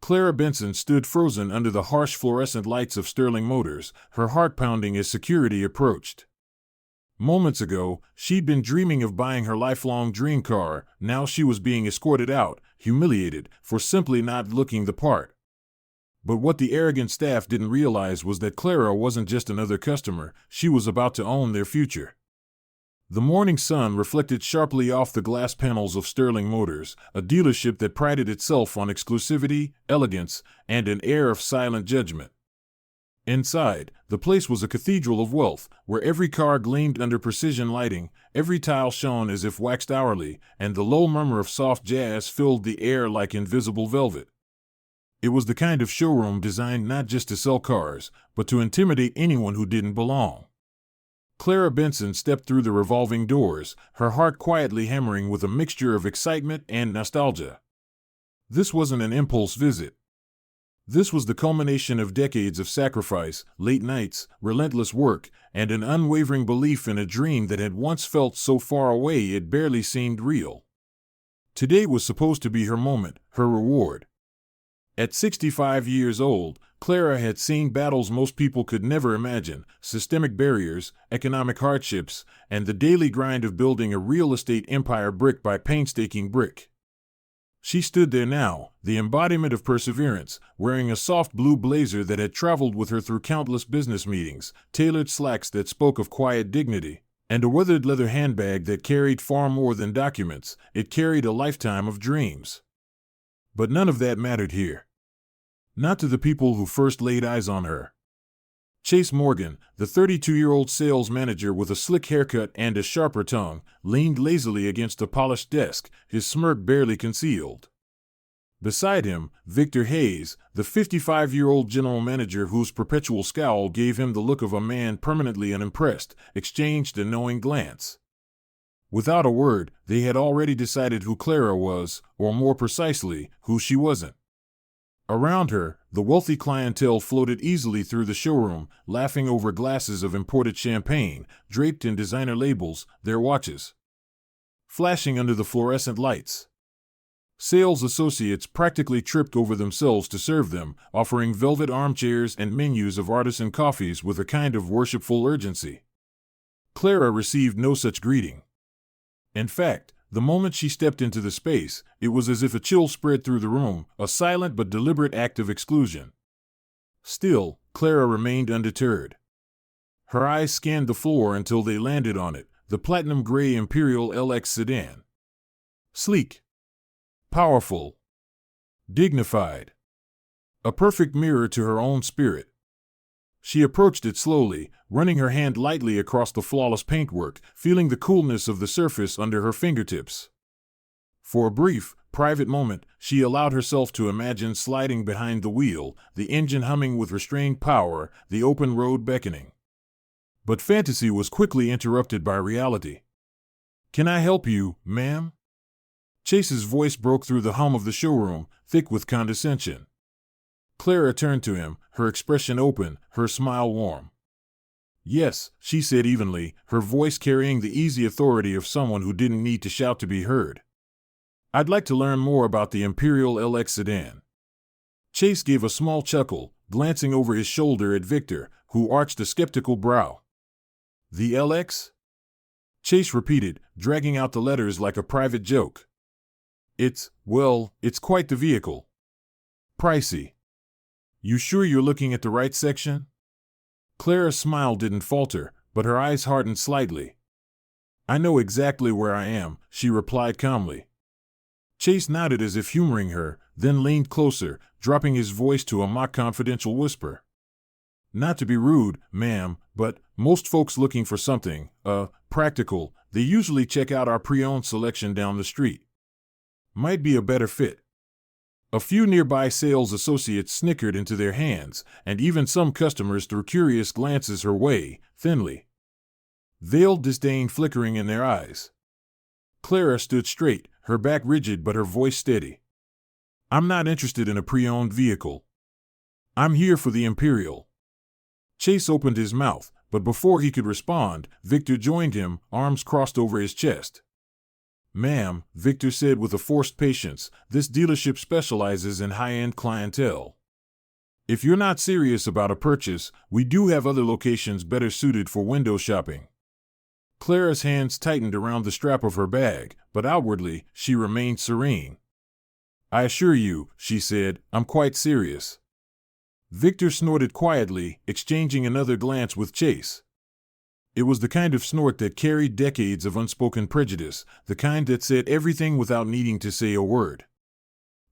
Clara Benson stood frozen under the harsh fluorescent lights of Sterling Motors, her heart pounding as security approached. Moments ago, she'd been dreaming of buying her lifelong dream car. Now she was being escorted out, humiliated, for simply not looking the part. But what the arrogant staff didn't realize was that Clara wasn't just another customer, she was about to own their future. The morning sun reflected sharply off the glass panels of Sterling Motors, a dealership that prided itself on exclusivity, elegance, and an air of silent judgment. Inside, the place was a cathedral of wealth, where every car gleamed under precision lighting, every tile shone as if waxed hourly, and the low murmur of soft jazz filled the air like invisible velvet. It was the kind of showroom designed not just to sell cars, but to intimidate anyone who didn't belong. Clara Benson stepped through the revolving doors, her heart quietly hammering with a mixture of excitement and nostalgia. This wasn't an impulse visit. This was the culmination of decades of sacrifice, late nights, relentless work, and an unwavering belief in a dream that had once felt so far away it barely seemed real. Today was supposed to be her moment, her reward. At 65 years old, Clara had seen battles most people could never imagine: systemic barriers, economic hardships, and the daily grind of building a real estate empire brick by painstaking brick. She stood there now, the embodiment of perseverance, wearing a soft blue blazer that had traveled with her through countless business meetings, tailored slacks that spoke of quiet dignity, and a weathered leather handbag that carried far more than documents. It carried a lifetime of dreams. But none of that mattered here. Not to the people who first laid eyes on her. Chase Morgan, the 32-year-old sales manager with a slick haircut and a sharper tongue, leaned lazily against a polished desk, his smirk barely concealed. Beside him, Victor Hayes, the 55-year-old general manager whose perpetual scowl gave him the look of a man permanently unimpressed, exchanged a knowing glance. Without a word, they had already decided who Clara was, or more precisely, who she wasn't. Around her, the wealthy clientele floated easily through the showroom, laughing over glasses of imported champagne, draped in designer labels, their watches flashing under the fluorescent lights. Sales associates practically tripped over themselves to serve them, offering velvet armchairs and menus of artisan coffees with a kind of worshipful urgency. Clara received no such greeting. In fact, the moment she stepped into the space, it was as if a chill spread through the room, a silent but deliberate act of exclusion. Still, Clara remained undeterred. Her eyes scanned the floor until they landed on it, the platinum gray Imperial LX sedan. Sleek. Powerful. Dignified. A perfect mirror to her own spirit. She approached it slowly, running her hand lightly across the flawless paintwork, feeling the coolness of the surface under her fingertips. For a brief, private moment, she allowed herself to imagine sliding behind the wheel, the engine humming with restrained power, the open road beckoning. But fantasy was quickly interrupted by reality. "Can I help you, ma'am?" Chase's voice broke through the hum of the showroom, thick with condescension. Clara turned to him, her expression open, her smile warm. "Yes," she said evenly, her voice carrying the easy authority of someone who didn't need to shout to be heard. "I'd like to learn more about the Imperial LX sedan." Chase gave a small chuckle, glancing over his shoulder at Victor, who arched a skeptical brow. "The LX?" Chase repeated, dragging out the letters like a private joke. It's quite the vehicle. Pricey. You sure you're looking at the right section?" Clara's smile didn't falter, but her eyes hardened slightly. "I know exactly where I am," she replied calmly. Chase nodded as if humoring her, then leaned closer, dropping his voice to a mock confidential whisper. "Not to be rude, ma'am, but most folks looking for something, practical, they usually check out our pre-owned selection down the street. Might be a better fit." A few nearby sales associates snickered into their hands, and even some customers threw curious glances her way, thinly. Veiled disdain flickering in their eyes. Clara stood straight, her back rigid but her voice steady. "I'm not interested in a pre-owned vehicle. I'm here for the Imperial." Chase opened his mouth, but before he could respond, Victor joined him, arms crossed over his chest. "Ma'am," Victor said with a forced patience, "this dealership specializes in high-end clientele. If you're not serious about a purchase, we do have other locations better suited for window shopping." Clara's hands tightened around the strap of her bag, but outwardly, she remained serene. "I assure you," she said, "I'm quite serious." Victor snorted quietly, exchanging another glance with Chase. It was the kind of snort that carried decades of unspoken prejudice, the kind that said everything without needing to say a word.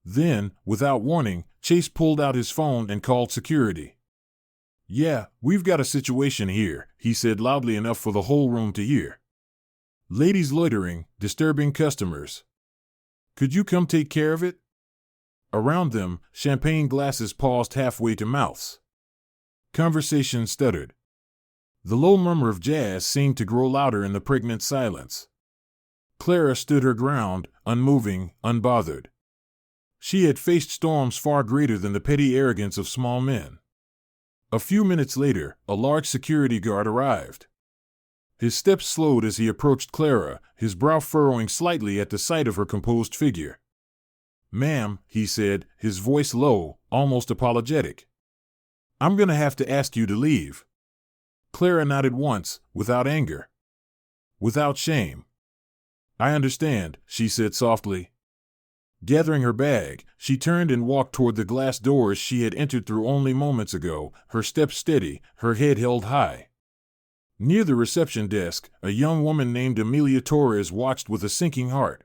Then, without warning, Chase pulled out his phone and called security. "Yeah, we've got a situation here," he said loudly enough for the whole room to hear. "Ladies loitering, disturbing customers. Could you come take care of it?" Around them, champagne glasses paused halfway to mouths. Conversation stuttered. The low murmur of jazz seemed to grow louder in the pregnant silence. Clara stood her ground, unmoving, unbothered. She had faced storms far greater than the petty arrogance of small men. A few minutes later, a large security guard arrived. His steps slowed as he approached Clara, his brow furrowing slightly at the sight of her composed figure. "Ma'am," he said, his voice low, almost apologetic. "I'm going to have to ask you to leave." Clara nodded once, without anger. Without shame. "I understand," she said softly. Gathering her bag, she turned and walked toward the glass doors she had entered through only moments ago, her steps steady, her head held high. Near the reception desk, a young woman named Amelia Torres watched with a sinking heart.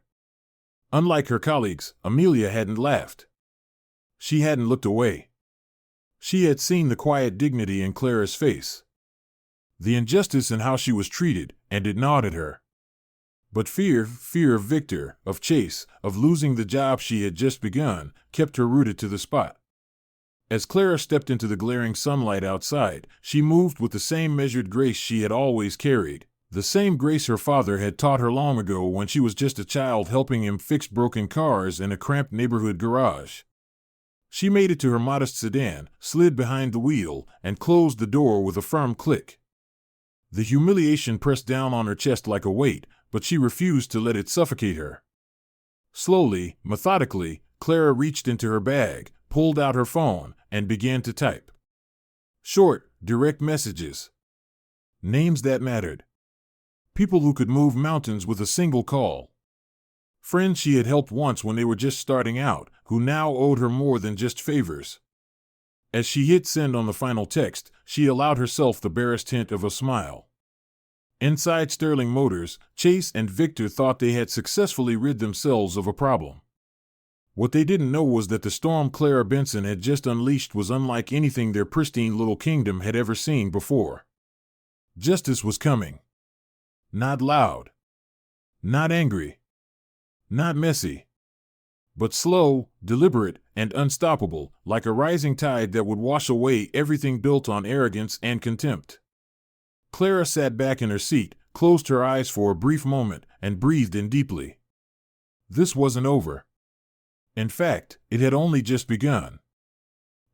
Unlike her colleagues, Amelia hadn't laughed. She hadn't looked away. She had seen the quiet dignity in Clara's face, the injustice in how she was treated, and it gnawed at her. But fear of Victor, of Chase, of losing the job she had just begun, kept her rooted to the spot. As Clara stepped into the glaring sunlight outside, she moved with the same measured grace she had always carried, the same grace her father had taught her long ago when she was just a child helping him fix broken cars in a cramped neighborhood garage. She made it to her modest sedan, slid behind the wheel, and closed the door with a firm click. The humiliation pressed down on her chest like a weight, but she refused to let it suffocate her. Slowly, methodically, Clara reached into her bag, pulled out her phone, and began to type. Short, direct messages. Names that mattered. People who could move mountains with a single call. Friends she had helped once when they were just starting out, who now owed her more than just favors. As she hit send on the final text, she allowed herself the barest hint of a smile. Inside Sterling Motors, Chase and Victor thought they had successfully rid themselves of a problem. What they didn't know was that the storm Clara Benson had just unleashed was unlike anything their pristine little kingdom had ever seen before. Justice was coming. Not loud. Not angry. Not messy. But slow, deliberate, and unstoppable, like a rising tide that would wash away everything built on arrogance and contempt. Clara sat back in her seat, closed her eyes for a brief moment, and breathed in deeply. This wasn't over. In fact, it had only just begun.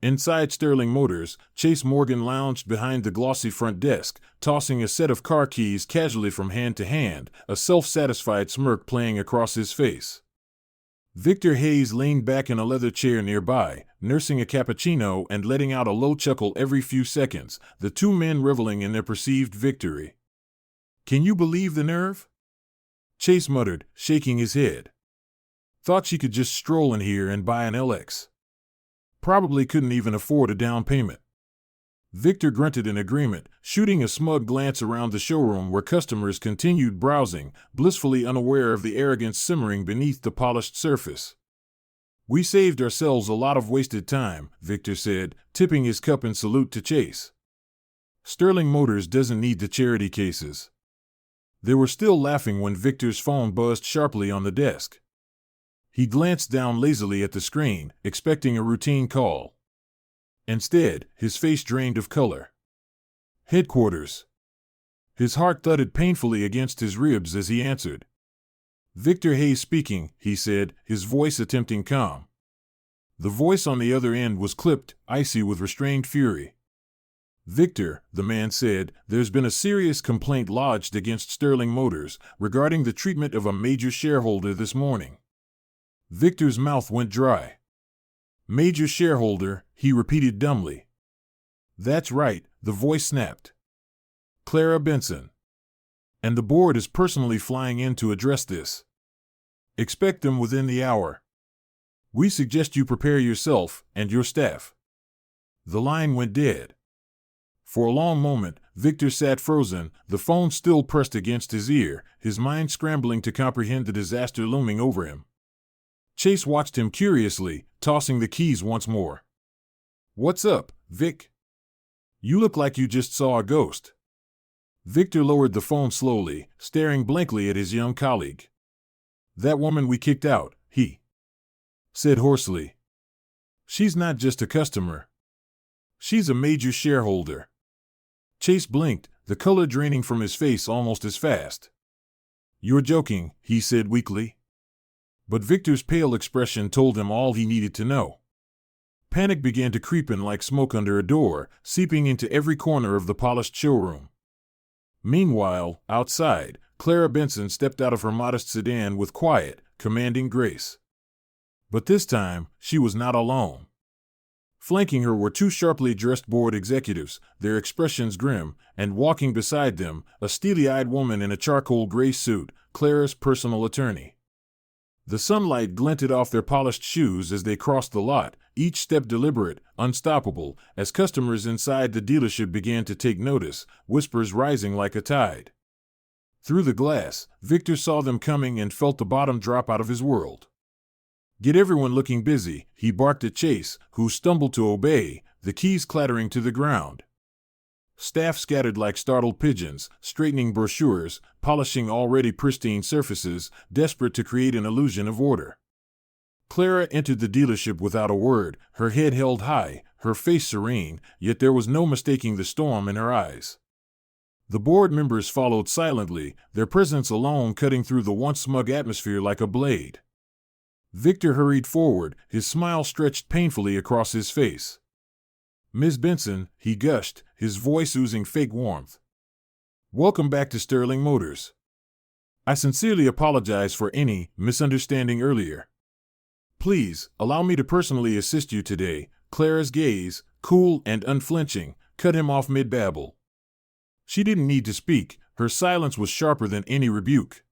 Inside Sterling Motors, Chase Morgan lounged behind the glossy front desk, tossing a set of car keys casually from hand to hand, a self-satisfied smirk playing across his face. Victor Hayes leaned back in a leather chair nearby, nursing a cappuccino and letting out a low chuckle every few seconds, the two men reveling in their perceived victory. "Can you believe the nerve?" Chase muttered, shaking his head. "Thought she could just stroll in here and buy an LX. Probably couldn't even afford a down payment." Victor grunted in agreement, shooting a smug glance around the showroom where customers continued browsing, blissfully unaware of the arrogance simmering beneath the polished surface. "We saved ourselves a lot of wasted time," Victor said, tipping his cup in salute to Chase. "Sterling Motors doesn't need the charity cases." They were still laughing when Victor's phone buzzed sharply on the desk. He glanced down lazily at the screen, expecting a routine call. Instead, his face drained of color. "Headquarters." His heart thudded painfully against his ribs as he answered. "Victor Hayes speaking," he said, his voice attempting calm. The voice on the other end was clipped, icy with restrained fury. Victor, the man said, there's been a serious complaint lodged against Sterling Motors regarding the treatment of a major shareholder this morning. Victor's mouth went dry. Major shareholder, he repeated dumbly. That's right, the voice snapped. Clara Benson. And the board is personally flying in to address this. Expect them within the hour. We suggest you prepare yourself and your staff. The line went dead. For a long moment, Victor sat frozen, the phone still pressed against his ear, his mind scrambling to comprehend the disaster looming over him. Chase watched him curiously, tossing the keys once more. What's up, Vic? You look like you just saw a ghost. Victor lowered the phone slowly, staring blankly at his young colleague. That woman we kicked out, he said hoarsely. She's not just a customer. She's a major shareholder. Chase blinked, the color draining from his face almost as fast. You're joking, he said weakly. But Victor's pale expression told him all he needed to know. Panic began to creep in like smoke under a door, seeping into every corner of the polished showroom. Meanwhile, outside, Clara Benson stepped out of her modest sedan with quiet, commanding grace. But this time, she was not alone. Flanking her were two sharply dressed board executives, their expressions grim, and walking beside them, a steely-eyed woman in a charcoal gray suit, Clara's personal attorney. The sunlight glinted off their polished shoes as they crossed the lot, each step deliberate, unstoppable, as customers inside the dealership began to take notice, whispers rising like a tide. Through the glass, Victor saw them coming and felt the bottom drop out of his world. Get everyone looking busy, he barked at Chase, who stumbled to obey, the keys clattering to the ground. Staff scattered like startled pigeons, straightening brochures, polishing already pristine surfaces, desperate to create an illusion of order. Clara entered the dealership without a word, her head held high, her face serene, yet there was no mistaking the storm in her eyes. The board members followed silently, their presence alone cutting through the once smug atmosphere like a blade. Victor hurried forward, his smile stretched painfully across his face. Ms. Benson, he gushed, his voice oozing fake warmth. Welcome back to Sterling Motors. I sincerely apologize for any misunderstanding earlier. Please, allow me to personally assist you today. Clara's gaze, cool and unflinching, cut him off mid-babble. She didn't need to speak, her silence was sharper than any rebuke.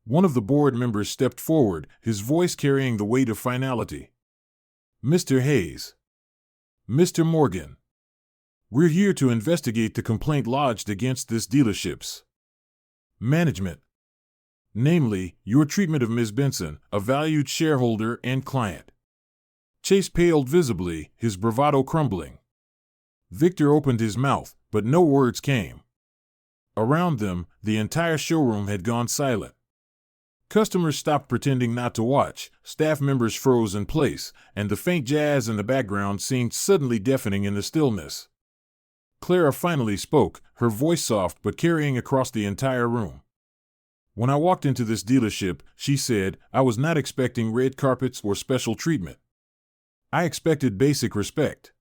One of the board members stepped forward, his voice carrying the weight of finality. Mr. Hayes. Mr. Morgan. We're here to investigate the complaint lodged against this dealership's management. Namely, your treatment of Ms. Benson, a valued shareholder and client. Chase paled visibly, his bravado crumbling. Victor opened his mouth, but no words came. Around them, the entire showroom had gone silent. Customers stopped pretending not to watch, staff members froze in place, and the faint jazz in the background seemed suddenly deafening in the stillness. Clara finally spoke, her voice soft but carrying across the entire room. When I walked into this dealership, she said, I was not expecting red carpets or special treatment. I expected basic respect.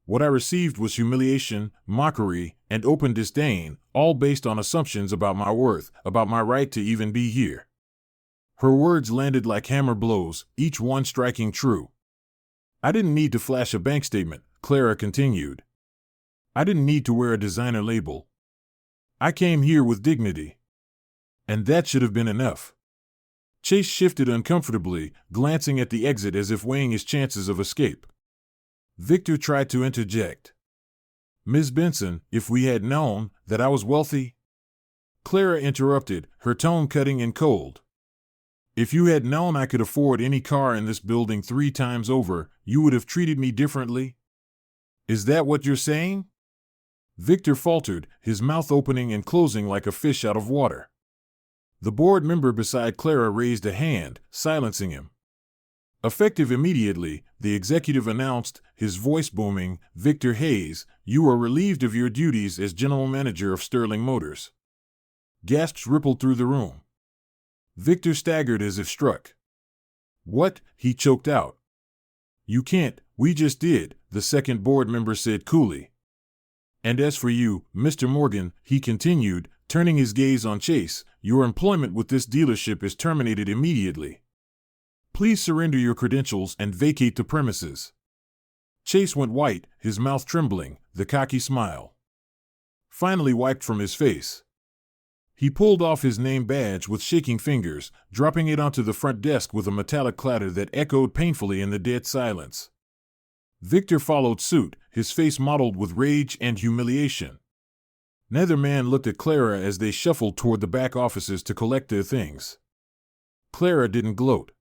What I received was humiliation, mockery, and open disdain, all based on assumptions about my worth, about my right to even be here. Her words landed like hammer blows, each one striking true. I didn't need to flash a bank statement, Clara continued. I didn't need to wear a designer label. I came here with dignity. And that should have been enough. Chase shifted uncomfortably, glancing at the exit as if weighing his chances of escape. Victor tried to interject. Ms. Benson, if we had known that I was wealthy... Clara interrupted, her tone cutting and cold. If you had known I could afford any car in this building 3 times over, you would have treated me differently? Is that what you're saying? Victor faltered, his mouth opening and closing like a fish out of water. The board member beside Clara raised a hand, silencing him. Effective immediately, the executive announced, his voice booming, Victor Hayes, you are relieved of your duties as general manager of Sterling Motors. Gasps rippled through the room. Victor staggered as if struck. What? He choked out. You can't, we just did, the second board member said coolly. And as for you, Mr. Morgan, he continued, turning his gaze on Chase, your employment with this dealership is terminated immediately. Please surrender your credentials and vacate the premises. Chase went white, his mouth trembling, the cocky smile finally wiped from his face. He pulled off his name badge with shaking fingers, dropping it onto the front desk with a metallic clatter that echoed painfully in the dead silence. Victor followed suit, his face mottled with rage and humiliation. Neither man looked at Clara as they shuffled toward the back offices to collect their things. Clara didn't gloat.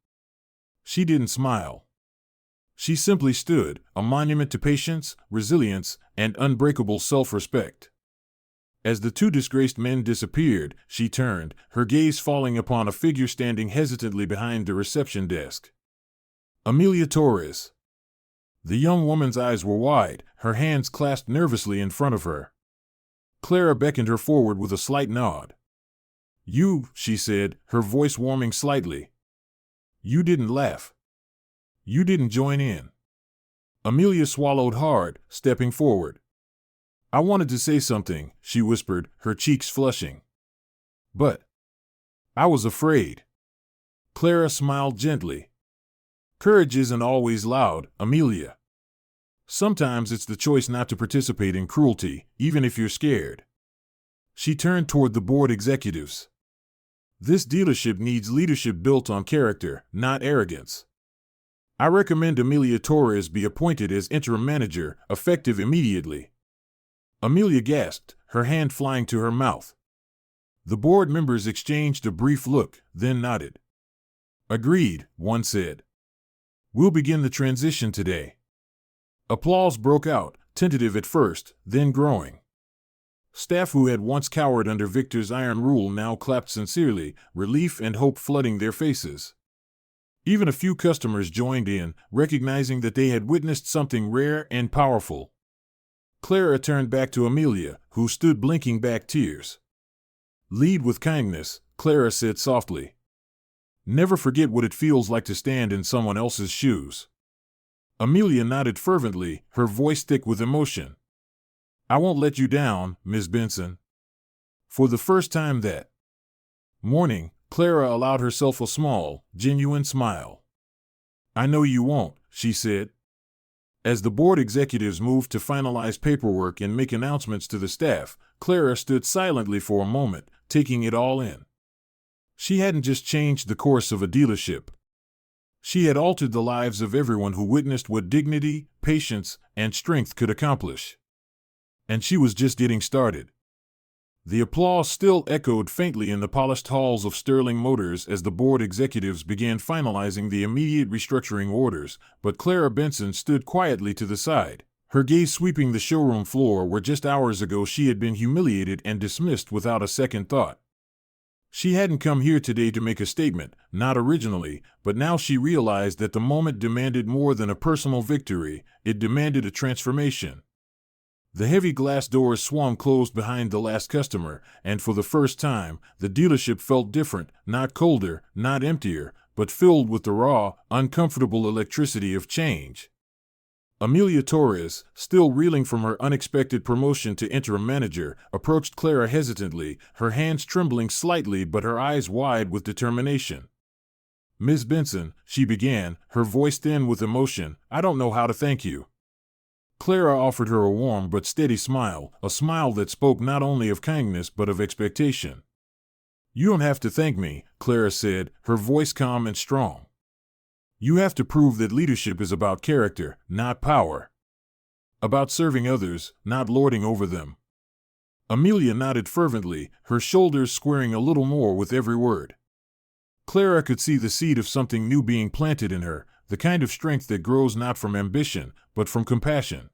She didn't smile. She simply stood, a monument to patience, resilience, and unbreakable self-respect. As the two disgraced men disappeared, she turned, her gaze falling upon a figure standing hesitantly behind the reception desk. Amelia Torres. The young woman's eyes were wide, her hands clasped nervously in front of her. Clara beckoned her forward with a slight nod. You, she said, her voice warming slightly. You didn't laugh. You didn't join in. Amelia swallowed hard, stepping forward. I wanted to say something, she whispered, her cheeks flushing. But I was afraid. Clara smiled gently. Courage isn't always loud, Amelia. Sometimes it's the choice not to participate in cruelty, even if you're scared. She turned toward the board executives. This dealership needs leadership built on character, not arrogance. I recommend Amelia Torres be appointed as interim manager, effective immediately. Amelia gasped, her hand flying to her mouth. The board members exchanged a brief look, then nodded. Agreed, one said. We'll begin the transition today. Applause broke out, tentative at first, then growing. Staff who had once cowered under Victor's iron rule now clapped sincerely, relief and hope flooding their faces. Even a few customers joined in, recognizing that they had witnessed something rare and powerful. Clara turned back to Amelia, who stood blinking back tears. Lead with kindness, Clara said softly. Never forget what it feels like to stand in someone else's shoes. Amelia nodded fervently, her voice thick with emotion. I won't let you down, Miss Benson. For the first time that morning, Clara allowed herself a small, genuine smile. I know you won't, she said. As the board executives moved to finalize paperwork and make announcements to the staff, Clara stood silently for a moment, taking it all in. She hadn't just changed the course of a dealership. She had altered the lives of everyone who witnessed what dignity, patience, and strength could accomplish. And she was just getting started. The applause still echoed faintly in the polished halls of Sterling Motors as the board executives began finalizing the immediate restructuring orders, but Clara Benson stood quietly to the side, her gaze sweeping the showroom floor where just hours ago she had been humiliated and dismissed without a second thought. She hadn't come here today to make a statement, not originally, but now she realized that the moment demanded more than a personal victory, it demanded a transformation. The heavy glass doors swung closed behind the last customer, and for the first time, the dealership felt different, not colder, not emptier, but filled with the raw, uncomfortable electricity of change. Amelia Torres, still reeling from her unexpected promotion to interim manager, approached Clara hesitantly, her hands trembling slightly but her eyes wide with determination. Miss Benson, she began, her voice thin with emotion, I don't know how to thank you. Clara offered her a warm but steady smile, a smile that spoke not only of kindness but of expectation. You don't have to thank me, Clara said, her voice calm and strong. You have to prove that leadership is about character, not power. About serving others, not lording over them. Amelia nodded fervently, her shoulders squaring a little more with every word. Clara could see the seed of something new being planted in her, the kind of strength that grows not from ambition, but from compassion.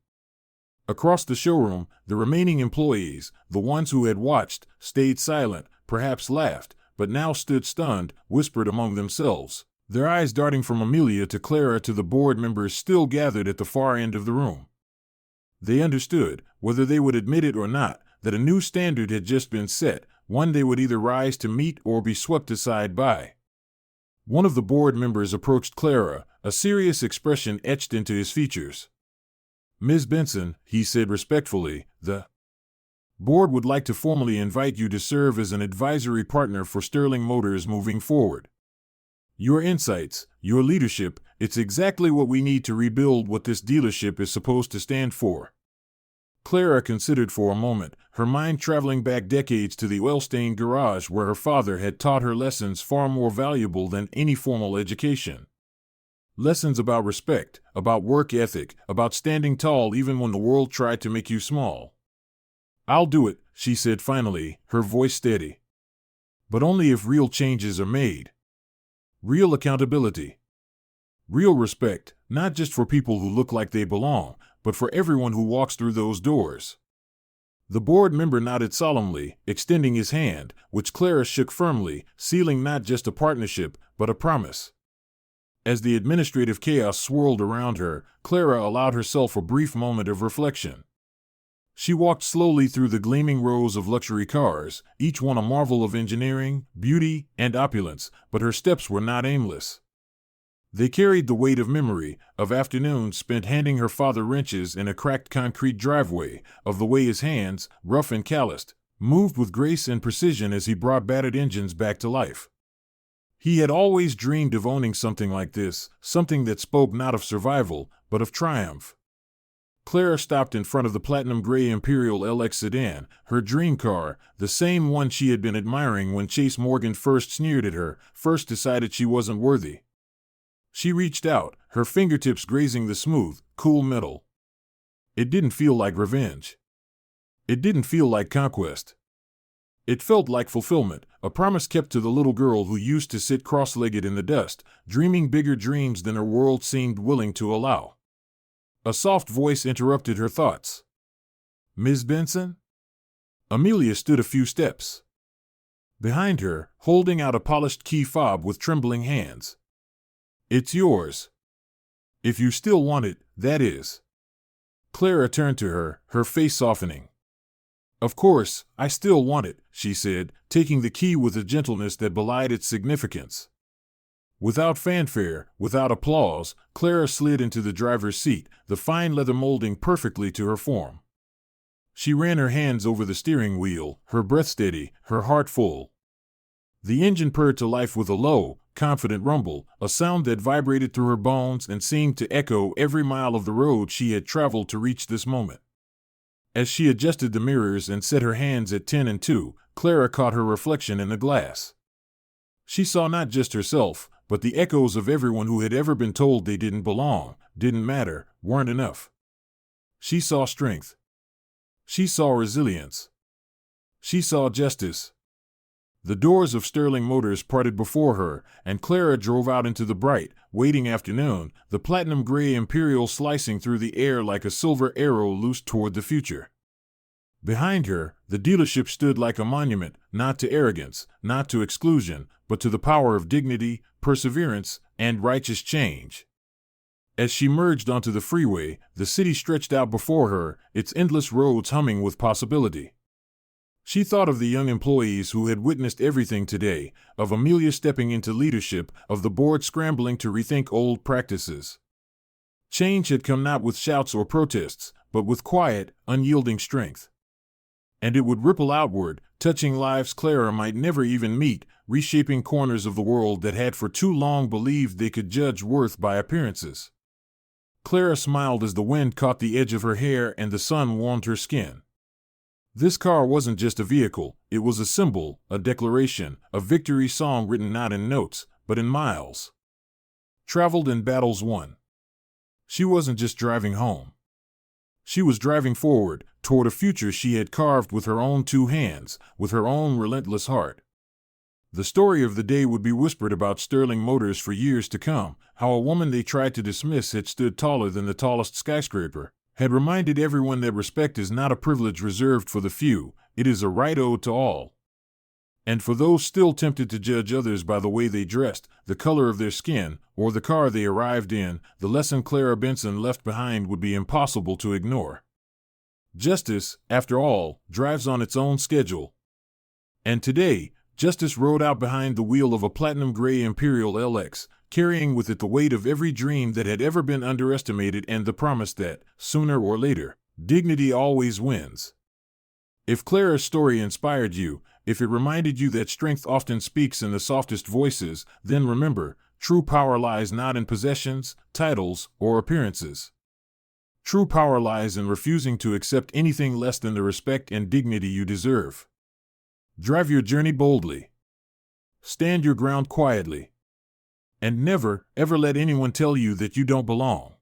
Across the showroom, the remaining employees, the ones who had watched, stayed silent, perhaps laughed, but now stood stunned, whispered among themselves, their eyes darting from Amelia to Clara to the board members still gathered at the far end of the room. They understood, whether they would admit it or not, that a new standard had just been set, one they would either rise to meet or be swept aside by. One of the board members approached Clara, a serious expression etched into his features. Ms. Benson, he said respectfully, the Board would like to formally invite you to serve as an advisory partner for Sterling Motors moving forward. Your insights, your leadership, it's exactly what we need to rebuild what this dealership is supposed to stand for." Clara considered for a moment, her mind traveling back decades to the oil-stained garage where her father had taught her lessons far more valuable than any formal education. Lessons about respect, about work ethic, about standing tall even when the world tried to make you small. "I'll do it," she said finally, her voice steady. "But only if real changes are made. Real accountability. Real respect, not just for people who look like they belong, but for everyone who walks through those doors." The board member nodded solemnly, extending his hand, which Clara shook firmly, sealing not just a partnership, but a promise. As the administrative chaos swirled around her, Clara allowed herself a brief moment of reflection. She walked slowly through the gleaming rows of luxury cars, each one a marvel of engineering, beauty, and opulence, but her steps were not aimless. They carried the weight of memory, of afternoons spent handing her father wrenches in a cracked concrete driveway, of the way his hands, rough and calloused, moved with grace and precision as he brought battered engines back to life. He had always dreamed of owning something like this, something that spoke not of survival, but of triumph. Clara stopped in front of the platinum gray Imperial LX sedan, her dream car, the same one she had been admiring when Chase Morgan first sneered at her, first decided she wasn't worthy. She reached out, her fingertips grazing the smooth, cool metal. It didn't feel like revenge. It didn't feel like conquest. It felt like fulfillment, a promise kept to the little girl who used to sit cross-legged in the dust, dreaming bigger dreams than her world seemed willing to allow. A soft voice interrupted her thoughts. "Ms. Benson?" Amelia stood a few steps behind her, holding out a polished key fob with trembling hands. "It's yours. If you still want it, that is." Clara turned to her, her face softening. "Of course, I still want it," she said, taking the key with a gentleness that belied its significance. Without fanfare, without applause, Clara slid into the driver's seat, the fine leather molding perfectly to her form. She ran her hands over the steering wheel, her breath steady, her heart full. The engine purred to life with a low, confident rumble, a sound that vibrated through her bones and seemed to echo every mile of the road she had traveled to reach this moment. As she adjusted the mirrors and set her hands at 10 and 2, Clara caught her reflection in the glass. She saw not just herself, but the echoes of everyone who had ever been told they didn't belong, didn't matter, weren't enough. She saw strength. She saw resilience. She saw justice. The doors of Sterling Motors parted before her, and Clara drove out into the bright, waiting afternoon, the platinum gray Imperial slicing through the air like a silver arrow loosed toward the future. Behind her, the dealership stood like a monument, not to arrogance, not to exclusion, but to the power of dignity, perseverance, and righteous change. As she merged onto the freeway, the city stretched out before her, its endless roads humming with possibility. She thought of the young employees who had witnessed everything today, of Amelia stepping into leadership, of the board scrambling to rethink old practices. Change had come not with shouts or protests, but with quiet, unyielding strength. And it would ripple outward, touching lives Clara might never even meet, reshaping corners of the world that had for too long believed they could judge worth by appearances. Clara smiled as the wind caught the edge of her hair and the sun warmed her skin. This car wasn't just a vehicle, it was a symbol, a declaration, a victory song written not in notes, but in miles. Traveled in battles won. She wasn't just driving home. She was driving forward, toward a future she had carved with her own two hands, with her own relentless heart. The story of the day would be whispered about Sterling Motors for years to come, how a woman they tried to dismiss had stood taller than the tallest skyscraper, had reminded everyone that respect is not a privilege reserved for the few, it is a right owed to all. And for those still tempted to judge others by the way they dressed, the color of their skin, or the car they arrived in, the lesson Clara Benson left behind would be impossible to ignore. Justice, after all, drives on its own schedule. And today, justice rode out behind the wheel of a platinum gray Imperial LX, carrying with it the weight of every dream that had ever been underestimated and the promise that, sooner or later, dignity always wins. If Clara's story inspired you, if it reminded you that strength often speaks in the softest voices, then remember, true power lies not in possessions, titles, or appearances. True power lies in refusing to accept anything less than the respect and dignity you deserve. Drive your journey boldly. Stand your ground quietly. And never, ever let anyone tell you that you don't belong.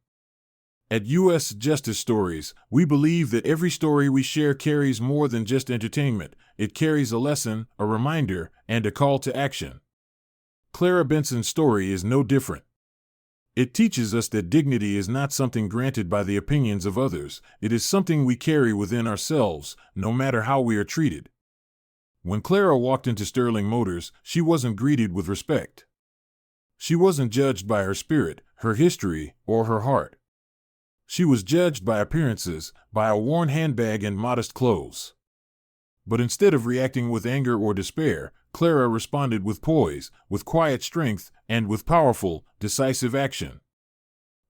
At U.S. Justice Stories, we believe that every story we share carries more than just entertainment. It carries a lesson, a reminder, and a call to action. Clara Benson's story is no different. It teaches us that dignity is not something granted by the opinions of others. It is something we carry within ourselves, no matter how we are treated. When Clara walked into Sterling Motors, she wasn't greeted with respect. She wasn't judged by her spirit, her history, or her heart. She was judged by appearances, by a worn handbag and modest clothes. But instead of reacting with anger or despair, Clara responded with poise, with quiet strength, and with powerful, decisive action.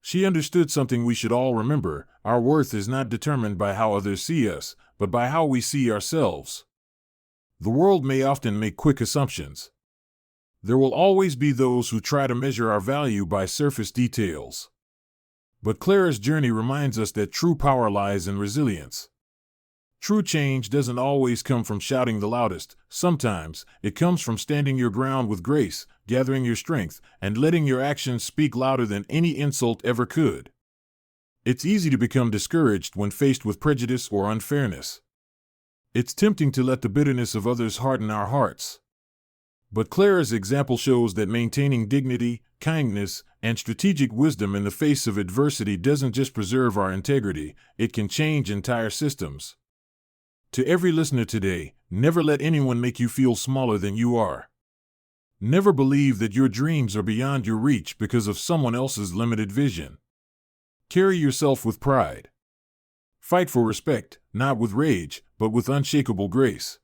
She understood something we should all remember: our worth is not determined by how others see us, but by how we see ourselves. The world may often make quick assumptions. There will always be those who try to measure our value by surface details. But Clara's journey reminds us that true power lies in resilience. True change doesn't always come from shouting the loudest. Sometimes, it comes from standing your ground with grace, gathering your strength, and letting your actions speak louder than any insult ever could. It's easy to become discouraged when faced with prejudice or unfairness. It's tempting to let the bitterness of others harden our hearts. But Clara's example shows that maintaining dignity, kindness, and strategic wisdom in the face of adversity doesn't just preserve our integrity, it can change entire systems. To every listener today, never let anyone make you feel smaller than you are. Never believe that your dreams are beyond your reach because of someone else's limited vision. Carry yourself with pride. Fight for respect, not with rage, but with unshakable grace.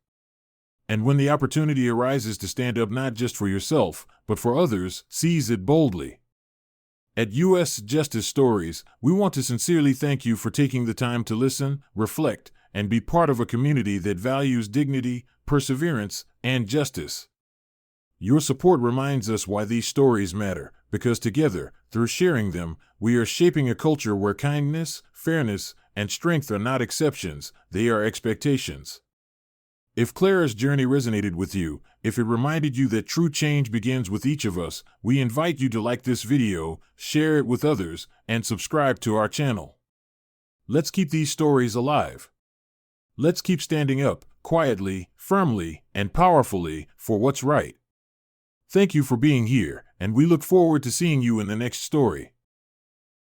And when the opportunity arises to stand up not just for yourself, but for others, seize it boldly. At U.S. Justice Stories, we want to sincerely thank you for taking the time to listen, reflect, and be part of a community that values dignity, perseverance, and justice. Your support reminds us why these stories matter, because together, through sharing them, we are shaping a culture where kindness, fairness, and strength are not exceptions, they are expectations. If Clara's journey resonated with you, if it reminded you that true change begins with each of us, we invite you to like this video, share it with others, and subscribe to our channel. Let's keep these stories alive. Let's keep standing up, quietly, firmly, and powerfully, for what's right. Thank you for being here, and we look forward to seeing you in the next story.